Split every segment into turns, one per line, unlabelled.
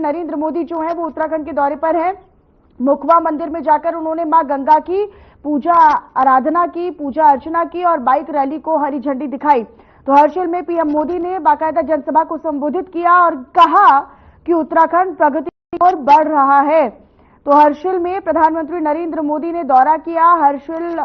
नरेंद्र मोदी जो है वो उत्तराखंड के दौरे पर है। मुखवा मंदिर में जाकर उन्होंने मां गंगा की पूजा आराधना की, पूजा अर्चना की और बाइक रैली को हरी झंडी दिखाई। तो हर्षिल में पीएम मोदी ने बाकायदा जनसभा को संबोधित किया और कहा कि उत्तराखंड प्रगति की ओर बढ़ रहा है। तो हर्षिल में प्रधानमंत्री नरेंद्र मोदी ने दौरा किया। हर्षिल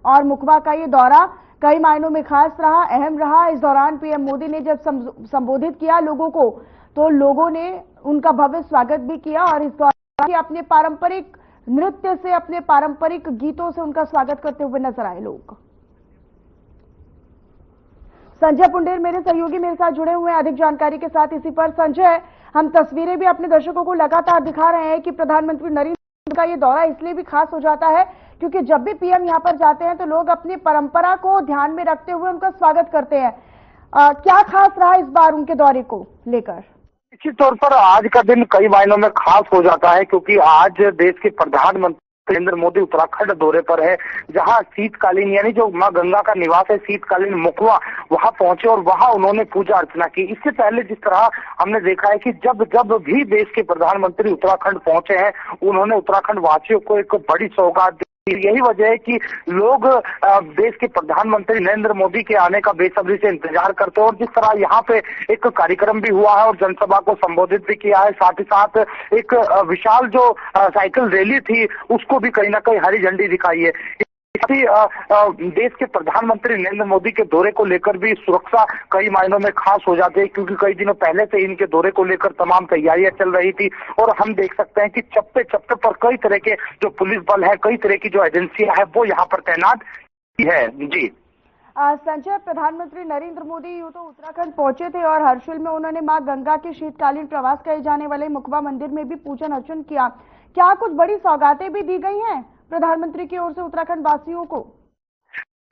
और मुखवा का ये दौरा कई मायनों में खास रहा, अहम रहा। इस दौरान पीएम मोदी ने जब संबोधित किया लोगों को, तो लोगों ने उनका भव्य स्वागत भी किया और इस दौरान अपने पारंपरिक नृत्य से, अपने पारंपरिक गीतों से उनका स्वागत करते हुए नजर आए लोग। संजय पुंडेर मेरे सहयोगी मेरे साथ जुड़े हुए हैं अधिक जानकारी के साथ। इसी पर संजय, हम तस्वीरें भी अपने दर्शकों को लगातार दिखा रहे हैं कि प्रधानमंत्री नरेंद्र मोदी का ये दौरा इसलिए भी खास हो जाता है क्योंकि जब भी पीएम यहां पर जाते हैं तो लोग अपनी परंपरा को ध्यान में रखते हुए उनका स्वागत करते हैं। क्या खास रहा इस बार उनके दौरे को लेकर?
निश्चित तौर पर आज का दिन कई मायनों में खास हो जाता है क्योंकि आज देश के प्रधानमंत्री नरेंद्र मोदी उत्तराखंड दौरे पर है, जहां शीतकालीन यानी जो मां गंगा का निवास है शीतकालीन मुखवा, वहां पहुंचे और वहां उन्होंने पूजा अर्चना की। इससे पहले जिस तरह हमने देखा है कि जब जब भी देश के प्रधानमंत्री उत्तराखंड पहुंचे हैं, उन्होंने उत्तराखंड वासियों को एक बड़ी सौगात दी। यही वजह है कि लोग देश के प्रधानमंत्री नरेंद्र मोदी के आने का बेसब्री से इंतजार करते हैं और जिस तरह यहाँ पे एक कार्यक्रम भी हुआ है और जनसभा को संबोधित भी किया है, साथ ही साथ एक विशाल जो साइकिल रैली थी उसको भी कहीं ना कहीं हरी झंडी दिखाई है। देश के प्रधानमंत्री नरेंद्र मोदी के दौरे को लेकर भी सुरक्षा कई मायनों में खास हो जाती है क्योंकि कई दिनों पहले से इनके दौरे को लेकर तमाम तैयारियां चल रही थी और हम देख सकते हैं कि चप्पे चप्पे पर कई तरह के जो पुलिस बल है, कई तरह की जो एजेंसियां है वो यहाँ पर तैनात है। जी
संजय, प्रधानमंत्री नरेंद्र मोदी यूं तो उत्तराखंड पहुंचे थे और हर्षिल में उन्होंने मां गंगा के शीतकालीन प्रवास कहे जाने वाले मुखवा मंदिर में भी पूजन अर्चन किया। क्या कुछ बड़ी सौगातें भी दी गई हैं प्रधानमंत्री की ओर से उत्तराखंड वासियों को?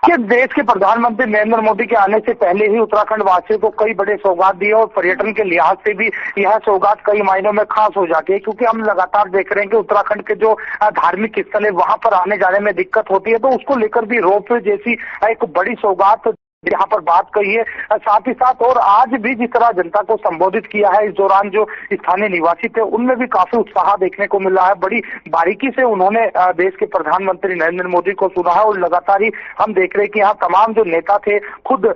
कि देश के प्रधानमंत्री नरेंद्र मोदी के आने से पहले ही उत्तराखंड वासियों को कई बड़े सौगात दिए और पर्यटन के लिहाज से भी यह सौगात कई मायनों में खास हो जाती है क्योंकि हम लगातार देख रहे हैं कि उत्तराखंड के जो धार्मिक स्थल है वहां पर आने जाने में दिक्कत होती है, तो उसको लेकर भी रोपवे जैसी एक बड़ी सौगात यहाँ पर बात कही है। साथ ही साथ और आज भी जिस तरह जनता को संबोधित किया है, इस दौरान जो स्थानीय निवासी थे उनमें भी काफी उत्साह देखने को मिल रहा है। बड़ी बारीकी से उन्होंने देश के प्रधानमंत्री नरेंद्र मोदी को सुना है और लगातार ही हम देख रहे हैं कि यहाँ तमाम जो नेता थे, खुद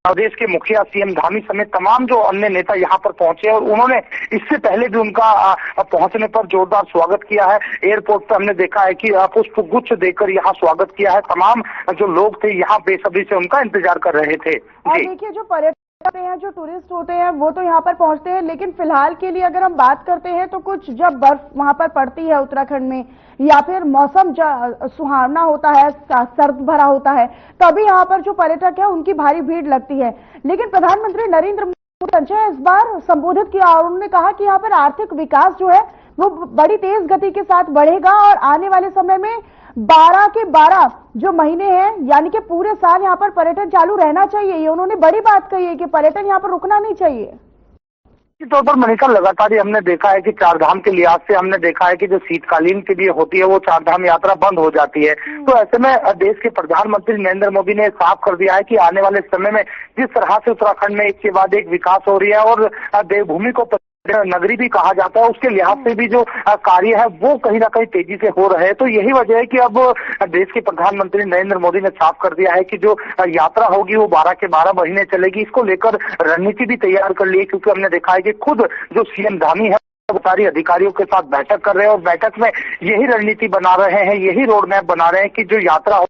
प्रदेश के मुखिया सीएम धामी समेत तमाम जो अन्य नेता यहाँ पर पहुंचे और उन्होंने इससे पहले भी उनका पहुंचने पर जोरदार स्वागत किया है। एयरपोर्ट पर हमने देखा है कि पुष्प गुच्छ देकर यहाँ स्वागत किया है। तमाम जो लोग थे यहाँ बेसब्री से उनका इंतजार कर रहे थे।
और देखिए, जो पर्यटक हैं, जो टूरिस्ट होते हैं वो तो यहाँ पर पहुंचते हैं, लेकिन फिलहाल के लिए अगर हम बात करते हैं तो कुछ जब बर्फ वहां पर पड़ती है उत्तराखंड में या फिर मौसम सुहावना होता है, सर्द भरा होता है, तभी यहाँ पर जो पर्यटक है उनकी भारी भीड़ लगती है। लेकिन प्रधानमंत्री नरेंद्र मोदी संजय इस बार संबोधित किया और उन्होंने कहा कि यहाँ पर आर्थिक विकास जो है वो बड़ी तेज गति के साथ बढ़ेगा और आने वाले समय में 12 के 12 जो महीने हैं यानी कि पूरे साल यहाँ पर पर्यटन चालू रहना चाहिए। ये उन्होंने बड़ी बात कही है कि पर्यटन यहाँ पर रुकना नहीं चाहिए।
इस तौर पर मनीषा लगातार ही हमने देखा है कि चार धाम के लिहाज से हमने देखा है कि जो शीतकालीन के लिए होती है वो चार धाम यात्रा बंद हो जाती है। तो ऐसे में देश के प्रधानमंत्री नरेंद्र मोदी ने साफ कर दिया है कि आने वाले समय में जिस तरह से उत्तराखंड में एक के बाद एक विकास हो रही है और देवभूमि को नगरी भी कहा जाता है, उसके लिहाज से भी जो कार्य है वो कहीं ना कहीं तेजी से हो रहे हैं। तो यही वजह है कि अब देश के प्रधानमंत्री नरेंद्र मोदी ने साफ कर दिया है कि जो यात्रा होगी वो 12 के 12 महीने चलेगी। इसको लेकर रणनीति भी तैयार कर ली है क्योंकि हमने देखा है कि खुद जो सीएम धामी है वो सारी अधिकारियों के साथ बैठक कर रहे हैं और बैठक में यही रणनीति बना रहे हैं, यही रोड मैप बना रहे हैं कि जो यात्रा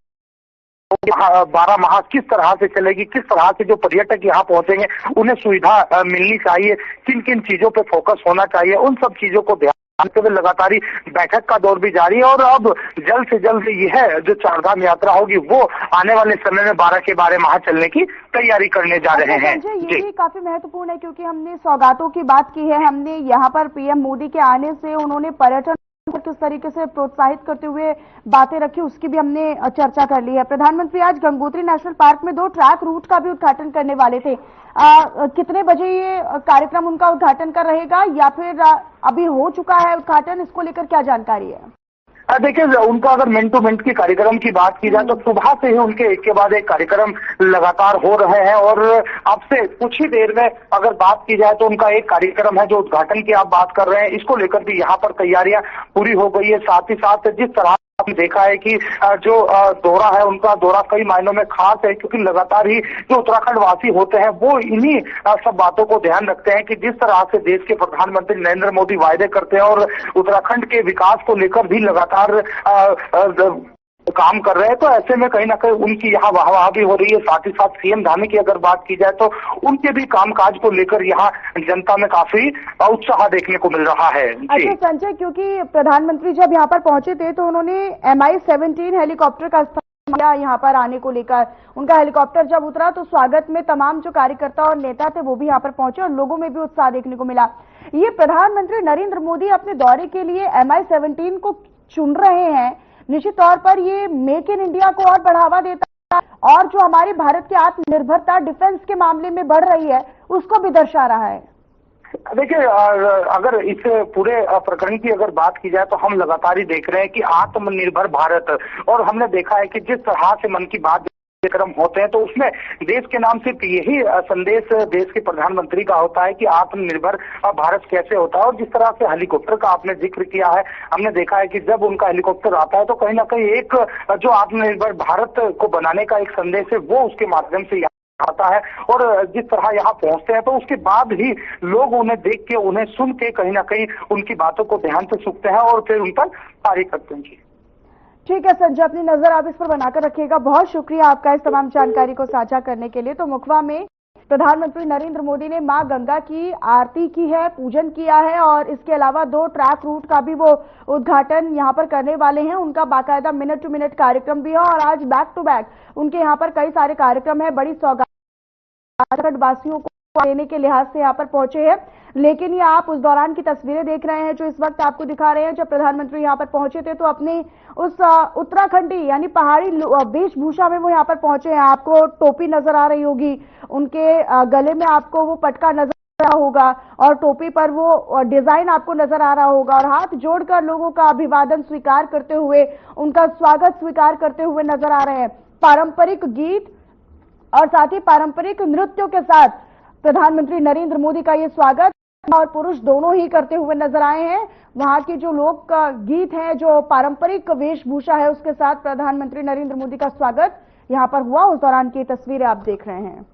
12 माह किस तरह से चलेगी, किस तरह से जो पर्यटक यहाँ पहुंचेंगे उन्हें सुविधा मिलनी चाहिए, किन किन चीजों पे फोकस होना चाहिए, उन सब चीजों को ध्यान में लगातार ही बैठक का दौर भी जारी है। और अब जल्द से जल्द यह जो चारधाम यात्रा होगी वो आने वाले समय में 12 के 12 माह चलने की तैयारी करने जा रहे हैं।
ये भी काफी महत्वपूर्ण है क्योंकि हमने सौगातों की बात की है, हमने यहाँ पर पीएम मोदी के आने से उन्होंने पर्यटन को किस तरीके से प्रोत्साहित करते हुए बातें रखी उसकी भी हमने चर्चा कर ली है। प्रधानमंत्री आज गंगोत्री नेशनल पार्क में 2 ट्रैक रूट का भी उद्घाटन करने वाले थे। कितने बजे ये कार्यक्रम उनका उद्घाटन कर रहेगा या फिर अभी हो चुका है उद्घाटन, इसको लेकर क्या जानकारी है?
देखिए, उनका अगर मिनट टू मिनट की कार्यक्रम की बात की जाए तो सुबह से ही उनके एक के बाद एक कार्यक्रम लगातार हो रहे हैं। और अब से कुछ ही देर में अगर बात की जाए तो उनका एक कार्यक्रम है जो उद्घाटन की आप बात कर रहे हैं, इसको लेकर भी यहाँ पर तैयारियां पूरी हो गई है। साथ ही साथ जिस तरह हमने देखा है कि जो दौरा है, उनका दौरा कई मायनों में खास है, क्योंकि लगातार ही जो उत्तराखंड वासी होते हैं वो इन्हीं सब बातों को ध्यान रखते हैं कि जिस तरह से देश के प्रधानमंत्री नरेंद्र मोदी वायदे करते हैं और उत्तराखंड के विकास को लेकर भी लगातार काम कर रहे हैं, तो ऐसे में कहीं ना कहीं उनकी यहाँ वाहवाह भी हो रही है। साथ ही साथ सीएम धामी की अगर बात की जाए तो उनके भी कामकाज को लेकर यहाँ जनता में काफी उत्साह देखने को मिल रहा है।
अच्छा संजय, क्योंकि प्रधानमंत्री जब यहाँ पर पहुंचे थे तो उन्होंने MI-17 हेलीकॉप्टर का इस्तेमाल किया यहाँ पर आने को लेकर। उनका हेलीकॉप्टर जब उतरा तो स्वागत में तमाम जो कार्यकर्ता और नेता थे वो भी यहाँ पर पहुंचे और लोगों में भी उत्साह देखने को मिला। ये प्रधानमंत्री नरेंद्र मोदी अपने दौरे के लिए MI-17 को चुन रहे हैं, निश्चित तौर पर ये मेक इन इंडिया को और बढ़ावा देता है और जो हमारी भारत की आत्मनिर्भरता डिफेंस के मामले में बढ़ रही है उसको भी दर्शा रहा है।
देखिए, अगर इस पूरे प्रकरण की अगर बात की जाए तो हम लगातार ही देख रहे हैं कि आत्मनिर्भर भारत, और हमने देखा है कि जिस तरह से मन की बात कार्यक्रम होते हैं तो उसमें देश के नाम सिर्फ यही संदेश देश के प्रधानमंत्री का होता है कि आत्मनिर्भर भारत कैसे होता है। और जिस तरह से हेलीकॉप्टर का आपने जिक्र किया है, हमने देखा है कि जब उनका हेलीकॉप्टर आता है तो कहीं ना कहीं एक जो आत्मनिर्भर भारत को बनाने का एक संदेश है वो उसके माध्यम से आता है। और जिस तरह यहाँ पहुंचते हैं तो उसके बाद ही लोग उन्हें देख के, उन्हें सुन के कहीं ना कहीं उनकी बातों को ध्यान से सुनते हैं और फिर उन पर कार्य करते हैं।
ठीक है संजय, अपनी नजर आप इस पर बनाकर रखिएगा। बहुत शुक्रिया आपका इस तमाम जानकारी को साझा करने के लिए। तो मुखवा में प्रधानमंत्री नरेंद्र मोदी ने मां गंगा की आरती की है, पूजन किया है और इसके अलावा 2 ट्रैक रूट का भी वो उद्घाटन यहां पर करने वाले हैं। उनका बाकायदा मिनट टू मिनट कार्यक्रम भी है और आज बैक टू बैक उनके यहाँ पर कई सारे कार्यक्रम है। बड़ी सौगात उत्तराखंड वासियों को देने के लिहाज से यहाँ पर पहुंचे हैं। लेकिन ये आप उस दौरान की तस्वीरें देख रहे हैं जो इस वक्त आपको दिखा रहे हैं। जब प्रधानमंत्री यहाँ पर पहुंचे थे तो अपने उस उत्तराखंडी यानी पहाड़ी वेशभूषा में वो यहाँ पर पहुंचे हैं। आपको टोपी नजर आ रही होगी, उनके गले में आपको वो पटका नजर आ रहा होगा और टोपी पर वो डिजाइन आपको नजर आ रहा होगा और हाथ जोड़कर लोगों का अभिवादन स्वीकार करते हुए, उनका स्वागत स्वीकार करते हुए नजर आ रहे हैं। पारंपरिक गीत और साथ ही पारंपरिक नृत्यों के साथ प्रधानमंत्री नरेंद्र मोदी का ये स्वागत और पुरुष दोनों ही करते हुए नजर आए हैं। वहां के जो लोक गीत है, जो पारंपरिक वेशभूषा है, उसके साथ प्रधानमंत्री नरेंद्र मोदी का स्वागत यहां पर हुआ। उस दौरान की तस्वीरें आप देख रहे हैं।